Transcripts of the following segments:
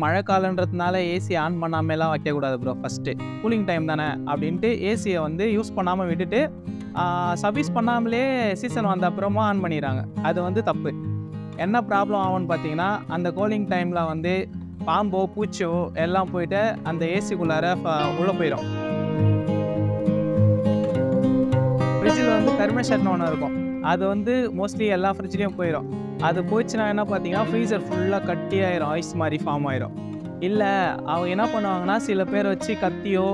மழை காலன்றதுனால AC on பண்ணாமலாம் வைக்கக்கூடாது bro. First cooling time தானே அப்படின்ட்டு ஏசியை வந்து யூஸ் பண்ணாமல் விட்டுட்டு சர்வீஸ் பண்ணாமலே சீசன் வந்த அப்புறமா ஆன் பண்ணிடுறாங்க. அது வந்து தப்பு. என்ன ப்ராப்ளம் ஆகும்னு பார்த்தீங்கன்னா, அந்த கூலிங் டைமில் வந்து பாம்போ பூச்சோ எல்லாம் போயிட்டு அந்த ஏசிக்குள்ளார உள்ளே போயிடும். ஃப்ரிட்ஜில் வந்து தெர்மோஸ்டேட்னு ஒன்று இருக்கும். அது வந்து மோஸ்ட்லி எல்லா ஃப்ரிட்ஜ்லேயும் போயிடும். அது போச்சுன்னா என்ன பார்த்தீங்கன்னா, ஃப்ரீசர் ஃபுல்லாக கட்டியாயிரும், ஐஸ் மாதிரி ஃபார்ம் ஆயிரும். இல்லை அவங்க என்ன பண்ணுவாங்கன்னா, சில பேர் வச்சு கத்தியோ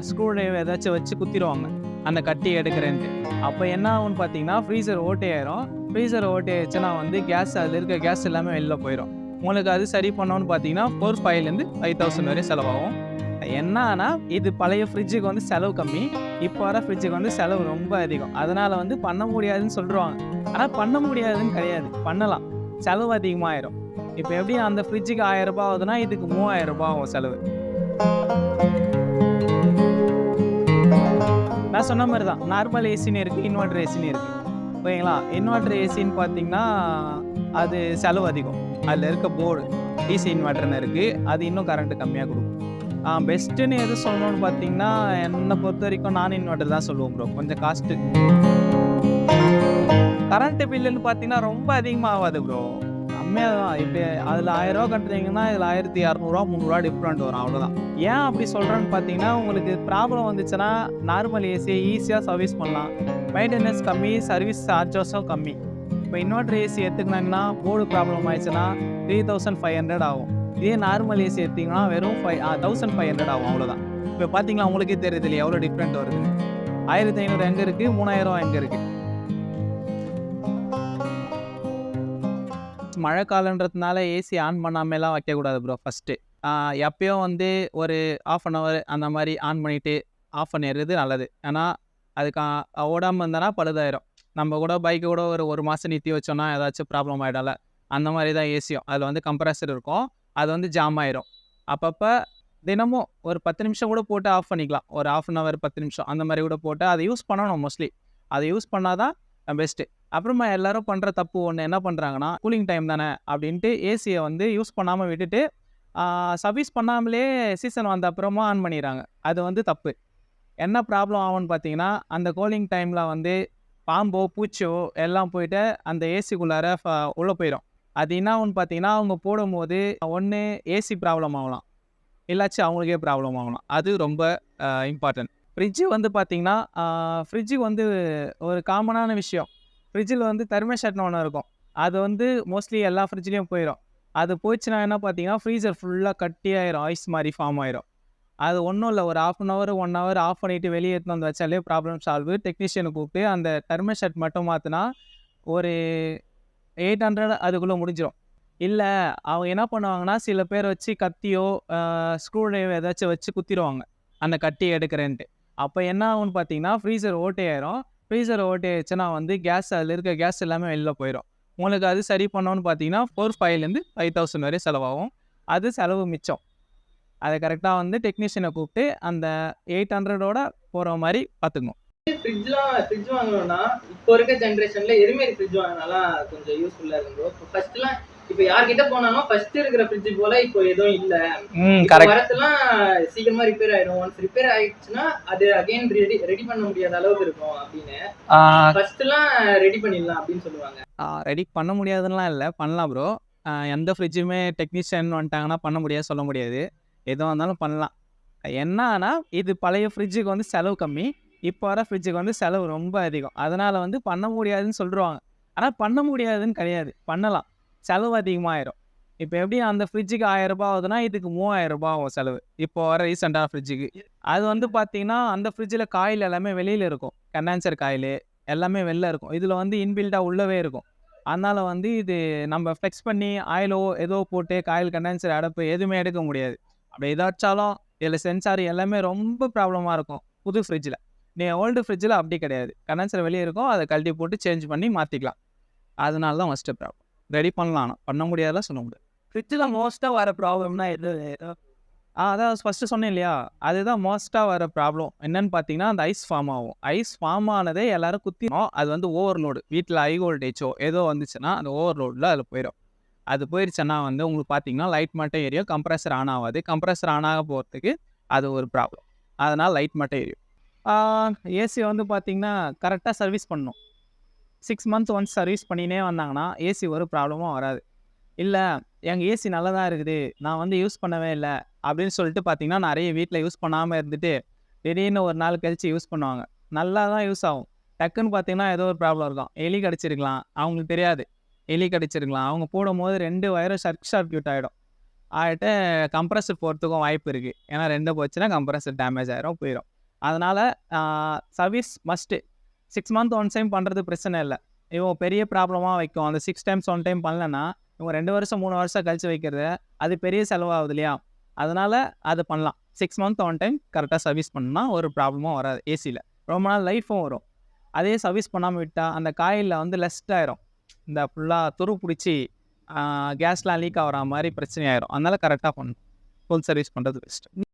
ஸ்க்ரூ ட்ரைவர் ஏதாச்சும் வச்சு குத்திடுவாங்க அந்த கட்டி எடுக்கிறேன்ட்டு. அப்போ என்ன ஆகும்னு பார்த்தீங்கன்னா, ஃப்ரீசர் ஓட்டையாயிரும். ஃப்ரீசர் ஓட்டையாச்சுன்னா வந்து கேஸ், அதில் இருக்க கேஸ் எல்லாமே வெளில போயிடும். உங்களுக்கு அது சரி பண்ணோன்னு பார்த்தீங்கன்னா 4,500 5,000 வரையும் செலவாகும். என்னன்னா, இது பழைய ஃப்ரிட்ஜுக்கு வந்து செலவு கம்மி, இப்போ வர ஃப்ரிட்ஜுக்கு வந்து செலவு ரொம்ப அதிகம். அதனால் வந்து பண்ண முடியாதுன்னு சொல்லிடுவாங்க. ஆனால் பண்ண முடியாதுன்னு கிடையாது, பண்ணலாம். செலவு அதிகமாகிடும். இப்போ எப்படி அந்த ஃப்ரிட்ஜுக்கு 1000 ரூபாய் ஆகுதுன்னா இதுக்கு 3000 ரூபாய் ஆகும் செலவு. நான் சொன்ன மாதிரி தான், நார்மல் ஏசின்னு இருக்குது, இன்வெர்டர் ஏசின்னு இருக்குது. ஓகேங்களா? இன்வெர்டர் ஏசின்னு பார்த்தீங்கன்னா அது செலவு அதிகம். அதில் இருக்க போர்டு டிசி இன்வெர்டர்னு இருக்குது, அது இன்னும் கரண்ட்டு கம்மியாக கொடுக்கும். பெஸ்ட்டுன்னு எது சொல்லணும்னு பார்த்தீங்கன்னா, என்னை பொறுத்த வரைக்கும் நான் இன்வெர்டர் தான் சொல்லுவோம் ப்ரோ. கொஞ்சம் காஸ்ட்டு கரண்ட்டு பில்லுன்னு பார்த்தீங்கன்னா ரொம்ப அதிகமாக ஆகாது ப்ரோ, கம்மியாக தான். இப்போ அதில் 1000 ரூபா கட்டுறீங்கன்னா இதில் 1200 300 டிஃப்ரெண்ட் வரும், அவ்வளோதான். ஏன் அப்படி சொல்கிறேன்னு பார்த்தீங்கன்னா, உங்களுக்கு ப்ராப்ளம் வந்துச்சுன்னா நார்மல் ஏசியை ஈஸியாக சர்வீஸ் பண்ணலாம். மெயின்டெனன்ஸ் கம்மி, சர்வீஸ் சார்ஜஸும் கம்மி. இப்போ இன்வெர்டர் ஏசி எடுத்துக்கினாங்கன்னா போர்டு ப்ராப்ளம் ஆயிடுச்சுன்னா 3500 ஆகும். இதே நார்மல் ஏசி எடுத்திங்கன்னா வெறும் 1500 ஆகும், அவ்வளோதான். இப்போ பார்த்தீங்களா, உங்களுக்கே தெரியுது இல்லையா எவ்வளோ டிஃப்ரெண்ட் வருது. 1500 எங்கே இருக்குது, 3000 எங்கே இருக்குது. மழை காலன்றதுனால ஏசி ஆன் பண்ணாமலாம் வைக்கக்கூடாது ப்ரோ. ஃபஸ்ட்டு எப்பயும் வந்து ஒரு 1/2 hour அந்த மாதிரி ஆன் பண்ணிவிட்டு ஆஃப் பண்ணிடுறது நல்லது. ஏன்னா அதுக்கு ஓடாமல் இருந்தனா பழுதாயிரும். நம்ம கூட பைக்கு கூட ஒரு மாதம் நிறுத்தி வச்சோன்னா ஏதாச்சும் ப்ராப்ளம் ஆகிடல. அந்த மாதிரி தான் ஏசியும். அதில் வந்து கம்ப்ரஸர் இருக்கும், அது வந்து ஜாம் ஆயிரும். அப்பப்போ தினமும் ஒரு 10 நிமிஷம் கூட போட்டு ஆஃப் பண்ணிக்கலாம். ஒரு 1/2 hour 10 நிமிஷம் அந்த மாதிரி கூட போட்டு அதை யூஸ் பண்ணணும். மோஸ்ட்லி அதை யூஸ் பண்ணால் தான் பெஸ்ட்டு. அப்புறமா எல்லோரும் பண்ணுற தப்பு ஒன்று என்ன பண்ணுறாங்கன்னா, கூலிங் டைம் தானே அப்படின்ட்டு ஏசியை வந்து யூஸ் பண்ணாமல் விட்டுட்டு சர்வீஸ் பண்ணாமலே சீசன் வந்த அப்புறமா ஆன் பண்ணிடுறாங்க. அது வந்து தப்பு. என்ன ப்ராப்ளம் ஆகும்னு பார்த்தீங்கன்னா, அந்த கூலிங் டைமில் வந்து பாம்போ பூச்சோ எல்லாம் போயிட்டு அந்த ஏசிக்குள்ளார உள்ளே போயிடும். அது என்ன ஆகும்னு பார்த்தீங்கன்னா, அவங்க போடும்போது ஒன்று ஏசி ப்ராப்ளம் ஆகலாம், இல்லாச்சும் அவங்களுக்கே ப்ராப்ளம் ஆகலாம். அது ரொம்ப இம்பார்ட்டன்ட். ஃப்ரிட்ஜு வந்து பார்த்தீங்கன்னா, ஃப்ரிட்ஜு வந்து ஒரு காமனான விஷயம். ஃப்ரிட்ஜில் வந்து தெர்மோஸ்டேட்னு ஒன்று இருக்கும். அது வந்து மோஸ்ட்லி எல்லா ஃப்ரிட்ஜ்லேயும் போயிடும். அது போச்சுன்னா என்ன பார்த்தீங்கன்னா, ஃப்ரீசர் ஃபுல்லாக கட்டியாயிரும், ஐஸ் மாதிரி ஃபார்ம் ஆயிரும். அது ஒன்றும் இல்லை, ஒரு 1/2 hour 1 hour ஆஃப் பண்ணிவிட்டு வெளியே எடுத்துன்னு வந்து வச்சாலே ப்ராப்ளம் சால்வு. டெக்னீஷியனை கூப்பிட்டு அந்த தெர்மோஸ்டேட் மட்டும் மாற்றினா ஒரு 800 அதுக்குள்ளே முடிஞ்சிடும். இல்லை அவங்க என்ன பண்ணுவாங்கன்னா, சில பேர் வச்சு கத்தியோ ஸ்க்ரூ ட்ரைவர் ஏதாச்சும் வச்சு குத்திடுவாங்க அந்த கட்டி எடுக்கிறேன்ட்டு. அப்போ என்ன ஆகும்னு பார்த்தீங்கன்னா, ஃப்ரீசர் ஓட்டையாயிரும். ஃப்ரீசர் ஓட்டையாச்சுன்னா வந்து கேஸ், அதில் இருக்க கேஸ் எல்லாமே வெளில போயிடும். உங்களுக்கு அது சரி பண்ணோன்னு பார்த்தீங்கன்னா 4,500 5,000 வரையும் செலவாகும். அது செலவு மிச்சம். அதை கரெக்டாக வந்து டெக்னீஷியனை கூப்பிட்டு அந்த 800ஓட போகிற மாதிரி பார்த்துக்கணும். ஃப்ரிட்ஜ் வாங்கணும்னா இப்போ இருக்க ஜென்ரேஷன்ல எதுமாரி ஃப்ரிட்ஜ் வாங்கினாலும் கொஞ்சம் யூஸ்ஃபுல்லாக இருக்கும். இப்போ ஃபர்ஸ்ட்லாம் இப்போ யார்கிட்ட போனாலும் ஃபர்ஸ்ட் இருக்கிற ஃப்ரிட்ஜ் போல இப்போ எதுவும் இல்லை. வரத்துலாம் சீக்கிரமா ரிப்பேர் ஆயிடும். ஒன்ஸ் ரிப்பேர் ஆயிடுச்சுன்னா அது அகைன் ரெடி பண்ண முடியாத அளவுக்கு இருக்கும் அப்படின்னு ஃபர்ஸ்ட்லாம் ரெடி பண்ணிடலாம் அப்படின்னு சொல்லுவாங்க. ரெடி பண்ண முடியாதுலாம் இல்லை, பண்ணலாம் ப்ரோ. எந்த ஃப்ரிட்ஜுமே டெக்னீஷியன் வந்துட்டாங்கன்னா பண்ண முடியாது சொல்ல முடியாது. எதுவாக இருந்தாலும் பண்ணலாம். என்னன்னா, இது பழைய ஃப்ரிட்ஜுக்கு வந்து செலவு கம்மி, இப்போ வர ஃப்ரிட்ஜுக்கு வந்து செலவு ரொம்ப அதிகம். அதனால் வந்து பண்ண முடியாதுன்னு சொல்லிடுவாங்க. ஆனால் பண்ண முடியாதுன்னு கிடையாது, பண்ணலாம். செலவு அதிகமாகிடும். இப்போ எப்படி அந்த ஃப்ரிட்ஜுக்கு 1000 ரூபாய் ஆகுதுன்னா இதுக்கு 3000 ரூபாய் ஆகும் செலவு. இப்போ வர ரீசெண்டான ஃப்ரிட்ஜுக்கு அது வந்து பார்த்தீங்கன்னா, அந்த ஃப்ரிட்ஜில் காயில் எல்லாமே வெளியில் இருக்கும், கண்டென்சர் காயில் எல்லாமே வெளில இருக்கும். இதில் வந்து இன்பில்டாக உள்ளவே இருக்கும். அதனால் வந்து இது நம்ம ஃப்ளெக்ஸ் பண்ணி ஆயிலோ ஏதோ போட்டு காயில் கண்டென்சர் அடைப்பு எதுவுமே எடுக்க முடியாது. அப்படி ஏதாச்சாலும் இதில் சென்சார் எல்லாமே ரொம்ப ப்ராப்ளமாக இருக்கும் புது ஃப்ரிட்ஜில். நீங்கள் ஓல்டு ஃப்ரிட்ஜில் அப்படி கிடையாது, கண்டென்சர் வெளியே இருக்கும், அதை கழட்டி போட்டு சேஞ்ச் பண்ணி மாற்றிக்கலாம். அதனால தான் ஃபஸ்ட்டு ப்ராப்ளம். ரெடி பண்ணலாம், ஆனால் பண்ண முடியாதான் சொல்ல முடியாது. ஃப்ரிட்ஜில் மோஸ்ட்டாக வர ப்ராப்ளம்னா எது? அதான் ஃபஸ்ட்டு சொன்னேன் இல்லையா, அதுதான் மோஸ்ட்டாக வர ப்ராப்ளம். என்னென்னு பார்த்தீங்கன்னா, அந்த ஐஸ் ஃபார்ம் ஆகும். ஐஸ் ஃபார்ம் ஆனதே எல்லோரும் குத்தினோம். அது வந்து ஓவர்லோடு, வீட்டில் ஹை வோல்டேஜோ ஏதோ வந்துச்சுன்னா அந்த ஓவர்லோடில் அதில் போயிடும். அது போயிடுச்சுன்னா வந்து உங்களுக்கு பார்த்தீங்கன்னா லைட் மட்டும் எரியும், கம்ப்ரஸர் ஆன் ஆகாது. கம்ப்ரஸர் ஆன் ஆக போகிறதுக்கு அது ஒரு ப்ராப்ளம். அதனால் லைட் மட்டும் எரியும். ஏசி வந்து பார்த்தீங்கன்னா கரெக்டாக சர்வீஸ் பண்ணணும். 6 மந்த் ஒன்ஸ் சர்வீஸ் பண்ணினே வந்தாங்கன்னா ஏசி ஒரு ப்ராப்ளமும் வராது. இல்லை எங்கள் ஏசி நல்லா தான் இருக்குது, நான் வந்து யூஸ் பண்ணவே இல்லை அப்படின்னு சொல்லிட்டு பார்த்தீங்கன்னா நிறைய வீட்டில் யூஸ் பண்ணாமல் இருந்துட்டு திடீர்னு ஒரு நாள் கழிச்சு யூஸ் பண்ணுவாங்க. நல்லா தான் யூஸ் ஆகும். டக்குன்னு பார்த்தீங்கன்னா ஏதோ ஒரு ப்ராப்ளம் இருக்கும். எலி கடிச்சிருக்கலாம், அவங்களுக்கு தெரியாது. எலி கடிச்சிருக்கலாம். அவங்க போடும்போது 2 வயரும் சர்க்யூட் ஆகிடும். ஆகிட்டு கம்ப்ரஸர் போகிறதுக்கும் வாய்ப்பு இருக்குது. ஏன்னா 2 போச்சுன்னா கம்ப்ரஸர் டேமேஜ் ஆயிரும், போயிடும். அதனால் service must. 6 month one time பண்ணுறது பிரச்சனை இல்லை. இவன் பெரிய ப்ராப்ளமாக வைக்கும். அந்த 6 டைம்ஸ் ஒன் டைம் பண்ணலன்னா இவங்க 2 வருஷம் 3 வருஷம் கழிச்சு வைக்கிறது அது பெரிய செலவாகுது இல்லையா? அதனால் அது பண்ணலாம். 6 மந்த் ஒன் டைம் கரெக்டாக சர்வீஸ் பண்ணால் ஒரு ப்ராப்ளமும் வராது ஏசியில். ரொம்ப நாள் லைஃப்பும் வரும். அதே சர்வீஸ் பண்ணாமல் விட்டால் அந்த காயிலில் வந்து லஸ்ட் ஆயிரும். இந்த ஃபுல்லாக துரு பிடிச்சி கேஸ்லாம் லீக் ஆகிற மாதிரி பிரச்சனை ஆயிரும். அதனால கரெக்டாக பண்ணணும். ஃபுல் சர்வீஸ் பண்ணுறது பெஸ்ட்டு.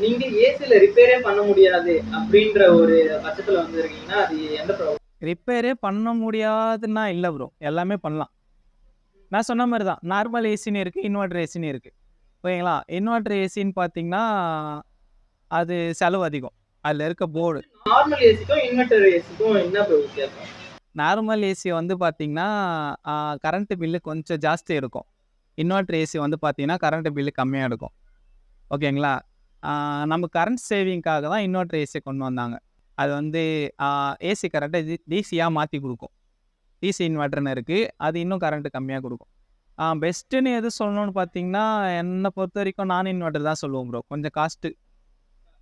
நீங்க ஏசில ரிப்பேரே பண்ண முடியாது அப்படின்ற ஒரு பட்சத்துல வந்துருக்கீங்கன்னா அது எந்த ப்ராப்ளம்? ரிப்பேரே பண்ண முடியாதுன்னா இல்லை ப்ரோ, எல்லாமே பண்ணலாம். நான் சொன்ன மாதிரி தான், நார்மல் ஏசின்னு இருக்குது, இன்வெர்டர் ஏசின்னு இருக்குது. ஓகேங்களா? இன்வெர்டர் ஏசின்னு பார்த்தீங்கன்னா அது செலவு அதிகம். அதில் இருக்க போர்டு. நார்மல் ஏசிக்கும் இன்வெர்டர் ஏசிக்கும் என்ன வித்தியாசம்? நார்மல் ஏசி வந்து பார்த்தீங்கன்னா கரண்ட் பில்லு கொஞ்சம் ஜாஸ்தி இருக்கும். இன்வெர்டர் ஏசி வந்து பார்த்தீங்கன்னா கரண்ட் பில்லு கம்மியாக இருக்கும். ஓகேங்களா? நம்ம கரண்ட் சேவிங்காக தான் இன்வெர்டர் ஏசி கொண்டு வந்தாங்க. அது வந்து ஏசி கரண்ட்டை டிசியாக மாற்றி கொடுக்கும். டிசி இன்வெர்டர்னு இருக்குது, அது இன்னும் கரண்ட்டு கம்மியாக கொடுக்கும். பெஸ்ட்டுன்னு எது சொல்லணும்னு பார்த்தீங்கன்னா என்னை பொறுத்த வரைக்கும் நான் இன்வெர்டர் தான் சொல்லுவோம் ப்ரோ. கொஞ்சம்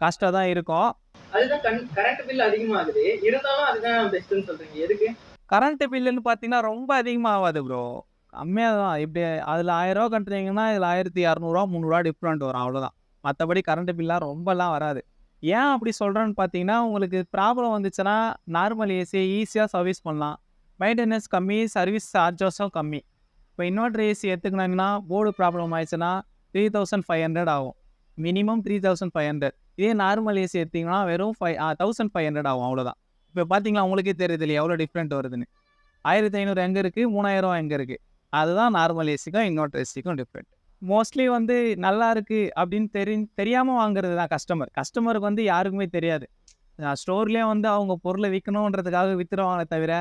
காஸ்ட்டாக தான் இருக்கும். அதுதான் கரண்ட் பில் அதிகமாகுது, இருந்தாலும் அதுதான் பெஸ்ட்னு சொல்றீங்க. எதுக்கு? கரண்ட் பில்லுன்னு பார்த்தீங்கன்னா ரொம்ப அதிகமாக ஆகாது ப்ரோ, கம்மியாக தான். இப்படி அதில் 1000 ரூபா கட்டுறீங்கன்னா இதில் 1200 300 டிஃப்ரெண்ட் வரும், அவ்வளோதான். மற்றபடி கரண்ட் பில்லாம் ரொம்பலாம் வராது. ஏன் அப்படி சொல்கிறேன்னு பார்த்தீங்கன்னா உங்களுக்கு ப்ராப்ளம் வந்துச்சுன்னா நார்மல் ஏசி ஈஸியாக சர்வீஸ் பண்ணலாம். மெயின்டெனன்ஸ் கம்மி, சர்வீஸ் சார்ஜஸும் கம்மி. இப்போ இன்வெர்டர் ஏசி எடுத்துக்கினாங்கன்னா போர்டு ப்ராப்ளம் ஆயிடுச்சுன்னா 3500 ஆகும், மினிமம் 3500. இதே நார்மல் ஏசி எடுத்திங்கன்னா வெறும் 1500 ஆகும், அவ்வளோதான். இப்போ பார்த்தீங்களா உங்களுக்கே தெரியுது இல்லையா எவ்வளோ டிஃப்ரெண்ட் வருதுன்னு. 1500 எங்கே இருக்குது, 3000 எங்கே இருக்குது. அதுதான் நார்மல் ஏசிக்கும் இன்வெர்டர் ஏசிக்கும் டிஃப்ரெண்ட். மோஸ்ட்லி வந்து நல்லா இருக்குது அப்படின்னு தெரியாமல் வாங்குறது தான் கஸ்டமருக்கு வந்து யாருக்குமே தெரியாது. ஸ்டோர்லேயே வந்து அவங்க பொருளை விற்கணுன்றதுக்காக விற்றுருவாங்களே தவிர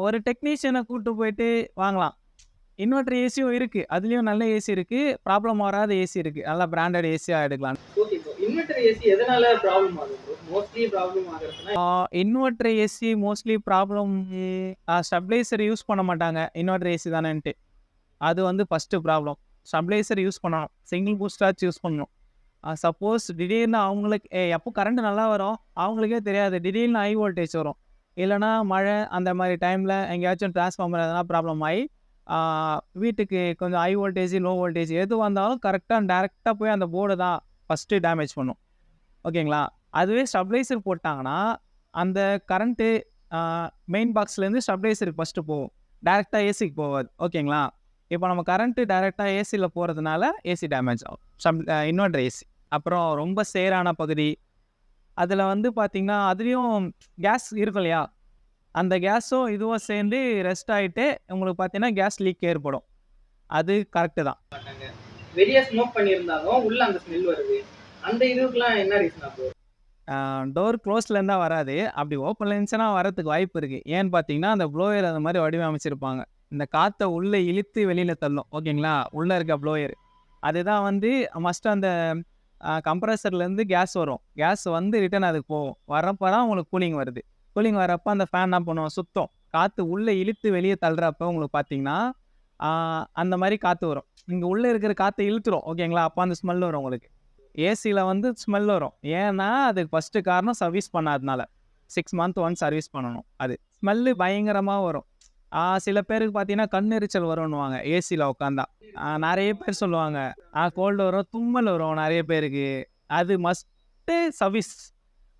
ஒரு டெக்னீஷியனை கூப்பிட்டு போயிட்டு வாங்கலாம். இன்வெர்டர் ஏசியும் இருக்குது, அதுலேயும் நல்ல ஏசி இருக்குது, ப்ராப்ளம் வராத ஏசி இருக்குது, நல்லா பிராண்டட் ஏசியாக எடுக்கலாம். ஓகே ப்ரோ, இன்வெர்டர் ஏசி எதனால ப்ராப்ளம் ஆகுது ப்ரோ? மோஸ்ட்லி ப்ராப்ளம் ஆகுதுன்னா inverter AC mostly problem stabiliser use பண்ண மாட்டாங்க. இன்வெர்டர் ஏசி தானேன்ட்டு அது வந்து ஃபஸ்ட்டு ப்ராப்ளம். ஸ்டெபிளைசர் யூஸ் பண்ணணும், சிங்கிள் பூஸ்டாச்சு யூஸ் பண்ணணும். சப்போஸ் திடீர்னு அவங்களுக்கு எப்போ கரண்ட் நல்லா வரும் அவங்களுக்கே தெரியாது, திடீர்னு ஹை வோல்டேஜ் வரும், இல்லைனா மழை அந்த மாதிரி டைமில் எங்கேயாச்சும் டிரான்ஸ்ஃபார்மர் எதனா ப்ராப்ளம் ஆகி வீட்டுக்கு கொஞ்சம் ஹை வோல்டேஜ் லோ வோல்டேஜ் எது வந்தாலும் டேரெக்டாக போய் அந்த போர்டை தான் ஃபஸ்ட்டு டேமேஜ் பண்ணும். ஓகேங்களா? அதுவே ஸ்டெபிளைசர் போட்டாங்கன்னா அந்த கரண்ட்டு மெயின் பாக்ஸ்லேருந்து ஸ்டெபிளைசருக்கு ஃபஸ்ட்டு போகும், டேரெக்டாக ஏசிக்கு போகாது. ஓகேங்களா? இப்போ நம்ம கரண்ட்டு டேரெக்டாக ஏசியில் போகிறதுனால ஏசி டேமேஜ் ஆகும், இன்வெர்டர் ஏசி. அப்புறம் ரொம்ப சேரான பகுதி அதில் வந்து பார்த்திங்கன்னா அதுலேயும் கேஸ் இருக்கும் இல்லையா, அந்த கேஸும் இதுவும் சேர்ந்து ரெஸ்ட் ஆகிட்டு உங்களுக்கு பார்த்தீங்கன்னா கேஸ் லீக் ஏற்படும். அது கரெக்டு தான். வெளியே ஸ்மோக் பண்ணியிருந்தாலும் உள்ள அந்த ஸ்மெல் வருது, அந்த இதுக்கெல்லாம் என்ன ரீசன் ஆகுது? டோர் க்ளோஸ்லேருந்தா வராது, அப்படி ஓப்பனில் இருந்துச்சுன்னா வரத்துக்கு வாய்ப்பு இருக்குது. ஏன்னு பார்த்தீங்கன்னா அந்த ப்ளோயர் அந்த மாதிரி வடிவமைச்சிருப்பாங்க, இந்த காற்றை உள்ளே இழுத்து வெளியில் தள்ளும். ஓகேங்களா? உள்ளே இருக்க ப்ளோயர் அதுதான் வந்து மஸ்ட்டு அந்த கம்ப்ரஸர்லேருந்து கேஸ் வரும், கேஸ் வந்து ரிட்டன் அதுக்கு போகும். வரப்போ தான் உங்களுக்கு கூலிங் வருது. கூலிங் வரப்போ அந்த ஃபேன் என்ன பண்ணுவோம், சுத்தம் காற்று உள்ளே இழுத்து வெளியே தள்ளுறப்போ உங்களுக்கு பார்த்தீங்கன்னா அந்த மாதிரி காற்று வரும். இங்கே உள்ளே இருக்கிற காற்றை இழுத்துரும். ஓகேங்களா? அப்போ அந்த ஸ்மெல் வரும் உங்களுக்கு. ஏசியில் வந்து ஸ்மெல் வரும், ஏன்னா அதுக்கு ஃபஸ்ட்டு காரணம் சர்வீஸ் பண்ணாதனால. 6 மந்த் ஒன்ஸ் சர்வீஸ் பண்ணணும். அது ஸ்மெல்லு பயங்கரமாக வரும். சில பேருக்கு பார்த்தீங்கன்னா கண்ணெரிச்சல் வரும்னுவாங்க ஏசியில் உட்காந்தா. நிறைய பேர் சொல்லுவாங்க கோல்டு வரும், தும்மல் வரும் நிறைய பேருக்கு. அது மஸ்ட்டு சர்வீஸ்.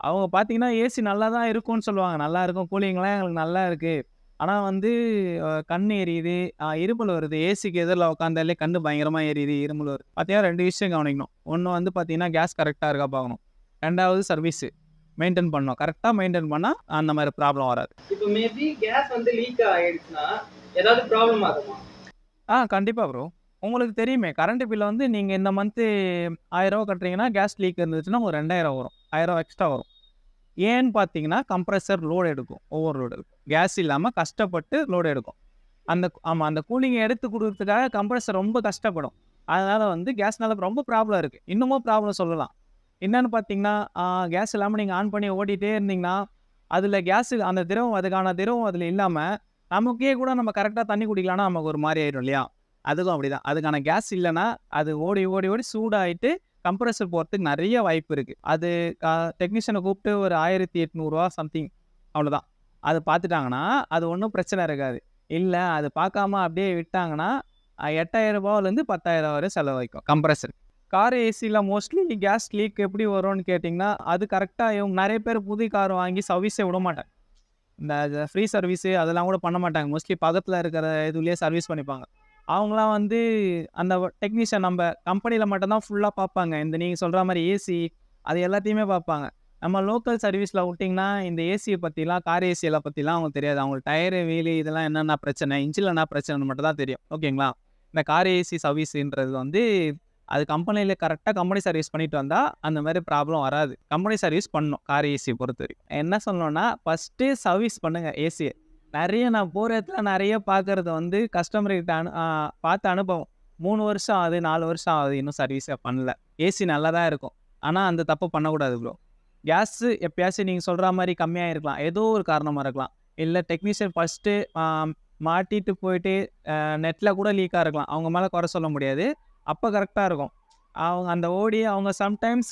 அவங்க பார்த்தீங்கன்னா ஏசி நல்லா தான் இருக்கும்னு சொல்லுவாங்க, நல்லா இருக்கும், கூலிங்லாம் எங்களுக்கு நல்லா இருக்குது, ஆனால் வந்து கண் எரியுது, இருமல் வருது. ஏசிக்கு எதிரில் உட்காந்தாலே கண் பயங்கரமாக எரியுது, இருமல் வருது. பார்த்தீங்கன்னா 2 விஷயம் கவனிக்கணும். ஒன்று வந்து பார்த்தீங்கன்னா கேஸ் கரெக்டாக இருக்கா பார்க்கணும், 2வது சர்வீஸு மெயின்டைன் பண்ணணும். கரெக்டாக மெயின்டைன் பண்ணால் அந்த மாதிரி ப்ராப்ளம் வராது. இப்போ மேபி கேஸ் வந்து லீக் ஆகிடுச்சுன்னா ஏதாவது ப்ராப்ளம் ஆகுமா? கண்டிப்பா ப்ரோ. உங்களுக்கு தெரியுமே கரண்ட் பில் வந்து நீங்க இந்த மந்த்து ரூ. 1000 கட்டுறீங்கன்னா, கேஸ் லீக் இருந்துச்சுன்னா ஒரு 2000 வரும். ரூ. 1000 எக்ஸ்ட்ரா வரும். ஏன்னு பார்த்தீங்கன்னா, கம்ப்ரசர் லோட் எடுக்கும். ஓவர்லோட் இருக்கும். கேஸ் இல்லாம கஷ்டப்பட்டு லோட் எடுக்கும். அந்த கூலிங்க எடுத்து குடுக்கறதுக்காக கம்ப்ரசர் ரொம்ப கஷ்டப்படும். அதனால வந்து கேஸ்னால ரொம்ப ப்ராப்ளம் இருக்கு. இன்னமும் ப்ராப்ளம் சொல்லலாம். என்னன்னு பார்த்தீங்கன்னா, கேஸ் இல்லாம நீங்க ஆன் பண்ணி ஓட்டிட்டே இருந்தீங்கன்னா, அதுல கேஸ் அந்த திரவம் அதுக்கான திரவம் அதுல இல்லாம, நமக்கே கூட நம்ம கரெக்ட்டா தண்ணி குடிக்கலாம்னா நமக்கு ஒரு மாரி ஆயிடும் இல்லையா? அதுக்கும் அப்படிதான். அதுக்கான கேஸ் இல்லன்னா, அது ஓடி, ஓடி, ஓடி சூடாயிட்டு கம்ப்ரசர் போறதுக்கு நெறைய வாய்ப்பு இருக்கு. அது அ டெக்னீஷியன கூப்பிட்டு ஒரு ரூ. 1800 சம்திங் அவ்வளோதான். அது பார்த்துட்டாங்கன்னா, அது ஒண்ணும் பிரச்சனை இருக்காது. இல்ல அது பார்க்காம அப்படியே விட்டாங்கன்னா, ரூ. 8000லேருந்து 10,000 வரை செலவழிக்கும் கம்ப்ரசர். கார் ஏசில மோஸ்ட்லி கேஸ் லீக் எப்படி வரும்னு கேட்டிங்கன்னா, அது கரெக்ட்டா இவங்க நெறைய பேர் புது கார் வாங்கி சர்வீஸே விடமாட்டாங்க. இந்த ஃப்ரீ சர்வீஸு அதெல்லாம் கூட பண்ண மாட்டாங்க. மோஸ்ட்லி பக்கத்துல இருக்கிற இதுலயே சர்வீஸ் பண்ணிப்பாங்க. அவங்கலாம் வந்து அந்த டெக்னீஷியன் நம்ப கம்பெனில மட்டும் தான் ஃபுல்லா பார்ப்பாங்க. இந்த நீங்க சொல்ற மாரி ஏசி அது எல்லாத்தையுமே பார்ப்பாங்க. நம்ம லோக்கல் சர்வீஸ்ல விட்டீங்கன்னா, இந்த ஏசிய பத்திலாம் கார் ஏசியெல்லாம் பத்திலாம் அவங்களுக்கு தெரியாது. அவங்களுக்கு டயரு, வீலு இதெல்லாம் என்னென்ன பிரச்சனை, இன்ஜின்ல என்ன பிரச்சனைன்னு மட்டும் தான் தெரியும். ஓகேங்களா? இந்த கார் ஏசி சர்வீஸ்ன்றது வந்து அது கம்பெனில கரெக்ட்டா கம்பெனி சர்வீஸ் பண்ணிட்டு வந்தா, அந்த மாரி ப்ராப்ளம் வராது. கம்பெனி சர்வீஸ் பண்ணணும். கார் ஏசிய பொறுத்தவரைக்கும். என்ன சொல்லணும்னா, ஃபர்ஸ்ட்டு சர்வீஸ் பண்ணுங்க ஏசிய. நான் போற இடத்துல நெறைய பார்க்கறது வந்து கஸ்டமர் கிட்ட பார்த்த அனுபவம். 3 வருஷம் ஆகுது, 4 வருஷம் ஆகுது. இன்னும் சர்வீஸே பண்ணல. ஏசி நல்லா தான் இருக்கும். ஆனா, அந்த தப்ப பண்ணக்கூடாது ப்ரோ. கேஸு எப்பயாச்சும் நீங்க சொல்ற மாரி கம்மியா இருக்கலாம். ஏதோ ஒரு காரணமா இருக்கலாம். இல்ல டெக்னீஷியன் ஃபர்ஸ்ட்டு மாட்டிட்டு போயிட்டு நெட்ல கூட லீக்கா இருக்கலாம். அவங்க மேல குறை சொல்ல முடியாது. அப்ப கரெக்ட்டா இருக்கும். அவங்க அந்த ஓடி அவங்க சம்டைம்ஸ்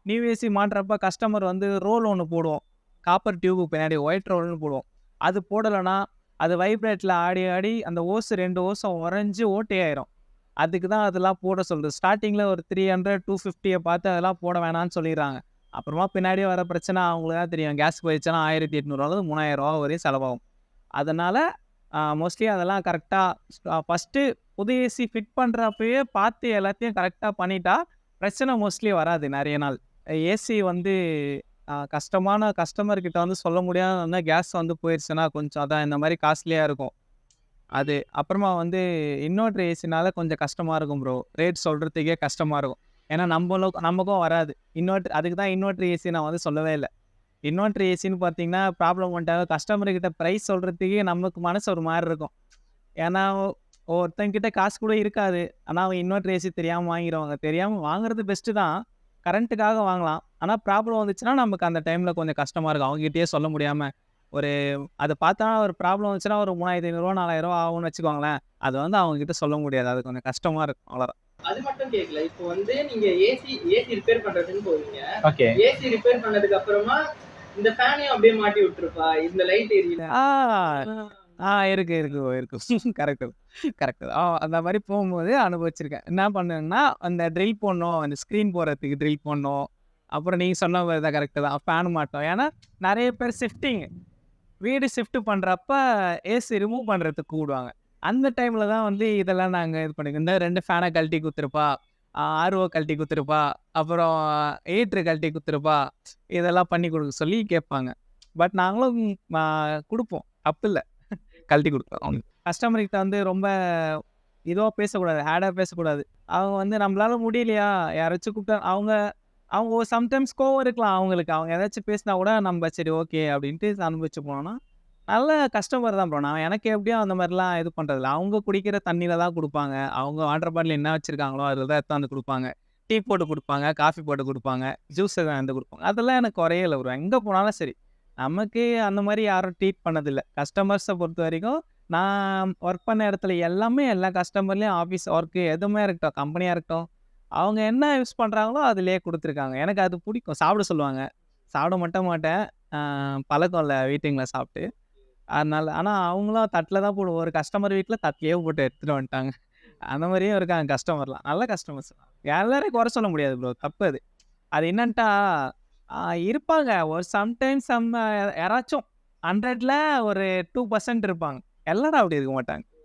நியூ ஏசி மாட்டுறப்ப கஸ்டமர் வந்து ரோல் ஒண்ணு போடுவோம். காப்பர் டியூபுக்கு பின்னாடி ஒயிட் ரோல்ன்னு போடுவோம். அது போடலன்னா, அது வைப்ரேட்ல ஆடி, ஆடி அந்த ஓஸ் 2 ஓஸும் உறைஞ்சு ஓட்டையாயிரும். அதுக்கு தான் அதெல்லாம் போட சொல்றது. ஸ்டார்ட்டிங்ல ஒரு 300, 250 பார்த்து அதெல்லாம் போட வேணான்னு சொல்லிர்றாங்க. அப்புறமா பின்னாடி வர பிரச்சனை அவங்களுக்கு தான் தெரியும். கேஸ் போயிடுச்சுன்னா ரூ. 1800 ரூ. 3000 வரையும் செலவாகும். அதனால மோஸ்ட்லி அதெல்லாம் கரெக்ட்டா ஃபர்ஸ்ட்டு புது ஏசி ஃபிட் பண்றப்பயே பார்த்து எல்லாத்தையும் கரெக்ட்டா பண்ணிட்டா, பிரச்சனை மோஸ்ட்லி வராது நெறைய நாள். ஏசி வந்து கஷ்டமான கஸ்டமர் கிட்ட வந்து சொல்ல முடியாத கேஸ் வந்து போயிருச்சுன்னா, கொஞ்சம் அதான் இந்த மாரி காஸ்ட்லியா இருக்கும். அது அப்புறமா வந்து இன்வெர்டர் ஏசினால கொஞ்சம் கஷ்டமா இருக்கும் ப்ரோ. ரேட் சொல்றதுக்கே கஷ்டமா இருக்கும். ஏன்னா நமக்கும் வராது. அதுக்கு தான் இன்வெர்டர் ஏசி நான் வந்து சொல்லவே இல்ல. இன்வெர்டர் ஏசின்னு பார்த்தீங்கன்னா, ப்ராப்ளம் வந்துட்டாங்க கஸ்டமர் கிட்ட பிரைஸ் சொல்றதுக்கே நமக்கு மனசு ஒரு மாரி இருக்கும். ஏன்னா, ஒருத்தங்கிட்ட காசு கூட இருக்காது. ஆனா, அவங்க இன்வெர்டர் ஏசி தெரியாம வாங்கிருவாங்க. தெரியாம வாங்குறது பெஸ்ட்டு தான். கரண்ட்டுக்காக வாங்கலாம். ஆனா, ப்ராப்ளம் வந்துச்சுன்னா, நமக்கு அந்த டைம்ல கொஞ்சம் கஷ்டமா இருக்கும். அவங்ககிட்டயே சொல்ல முடியாம, ஒரு அத பார்த்தா ஒரு ப்ராப்ளம் வந்துச்சுன்னா, ஒரு ரூ. 3500 4000 ஆகும்னு வச்சுக்கோங்களேன். அது வந்து அவங்க கிட்ட சொல்ல முடியாது. அது கொஞ்சம் கஷ்டமா இருக்கும். அவ்வளோதான். அது மட்டும் கேட்கல. இப்போ வந்து நீங்க ஏசி ரிப்பேர் பண்றதுன்னு போவீங்க. ஓகே. ஏசி ரிப்பேர் பண்ணதுக்கு அப்புறமா இந்த ஃபேனையும் அப்படியே மாட்டி விட்டுருப்பா. இந்த லைட் எரியல. ஆ. இருக்கு, இருக்கு, இருக்கு. Correct, correct. அந்த மாரி போம்போது அனுபவிச்சிருக்கேன். என்ன பண்ணுவேன்னா, அந்த ட்ரில் போடணும், அந்த ஸ்க்ரீன் போடுறதுக்கு ட்ரில் போடணும். அப்புறம் நீங்க சொன்ன மாரி தான் கரெக்ட்டு தான். ஃபேன் மாட்டோம். ஏன்னா, நெறைய பேர் வீடு ஷிஃப்ட் பண்றப்ப ஏசி ரிமூவ் பண்றதுக்கு கூப்பிடுவாங்க. அந்த டைம்ல தான் வந்து இதெல்லாம் நாங்க இது பண்ணிக்குவோம். இந்த 2 ஃபேன கழட்டி குடுத்துருப்பா, ஆர்ஓ கழட்டி குடுத்துருப்பா, அப்புறம் ஹீட்டர் கழட்டி குடுத்துருப்பா, இதெல்லாம் பண்ணி குடுக்க சொல்லி கேட்பாங்க. பட் நாங்களும் குடுப்போம். தப்பில்ல. கழட்டி குடுப்போம் அவங்களுக்கு. கஸ்டமர் கிட்ட வந்து ரொம்ப இதுவா பேசக்கூடாது. ஹேடா பேசக்கூடாது. அவங்க வந்து நம்மளால முடியலையா, யாராச்சும் கூப்பிட்டா அவங்க அவங்க சம்டைம்ஸ் கோவம் இருக்கலாம் அவங்களுக்கு. அவங்க ஏதாச்சும் பேசினா கூட நம்ம சரி ஓகே அப்படின்ட்டு அனுபவிச்சு போனோம்னா, நல்ல கஸ்டமர் தான் ப்ரோ. நான் எனக்கு எப்படியும் அந்த மாரிலாம் இது பண்றதில்ல. அவங்க குடிக்கிற தண்ணீல தான் குடுப்பாங்க. அவங்க வாட்டர் பாட்டில் என்ன வச்சிருக்காங்களோ அதில தான் எடுத்தாந்து குடுப்பாங்க. டீ போட்டு குடுப்பாங்க, காஃபி போட்டு குடுப்பாங்க, ஜூஸ் எதாவது குடுப்பாங்க. அதெல்லாம் எனக்கு குறையே இல்ல ப்ரோ. எங்க போனாலும் சரி. நமக்கு அந்த மாரி யாரும் ட்ரீட் பண்ணதில்ல. கஸ்டமர்ஸ பொறுத்தவரைக்கும், நான் ஒர்க் பண்ண இடத்துல எல்லாமே எல்லா கஸ்டமர்லயும் ஆஃபீஸ் ஒர்க்கு எதுவுமே இருக்கட்டும், கம்பெனியா இருக்கட்டும், அவங்க என்ன யூஸ் பண்றாங்களோ அதிலேயே குடுத்துருக்காங்க. எனக்கு அது புடிக்கும். சாப்பிட சொல்லுவாங்க. சாப்பிட மட்டும் மாட்டேன். பழக்கம் இல்ல வெயிட்டிங்ல சாப்பிட்டு. அதனால ஆனா அவங்களும் தட்ல தான் போடுவோம். ஒரு கஸ்டமர் வீட்ல தட்லயே போட்டு எடுத்துட்டு வந்துட்டாங்க. அந்த மாரியும் இருக்காங்க கஸ்டமர்லாம். நல்ல கஸ்டமர்ஸ். எல்லாரையும் குறை சொல்ல முடியாது ப்ரோ. தப்பு அது. அது என்னன்ட்டா, இருப்பாங்க. ஒரு சம்டைம்ஸ் யாராச்சும் 100ல ஒரு 2% இருப்பாங்க. எல்லாரும் அப்படி இருக்க மாட்டாங்க.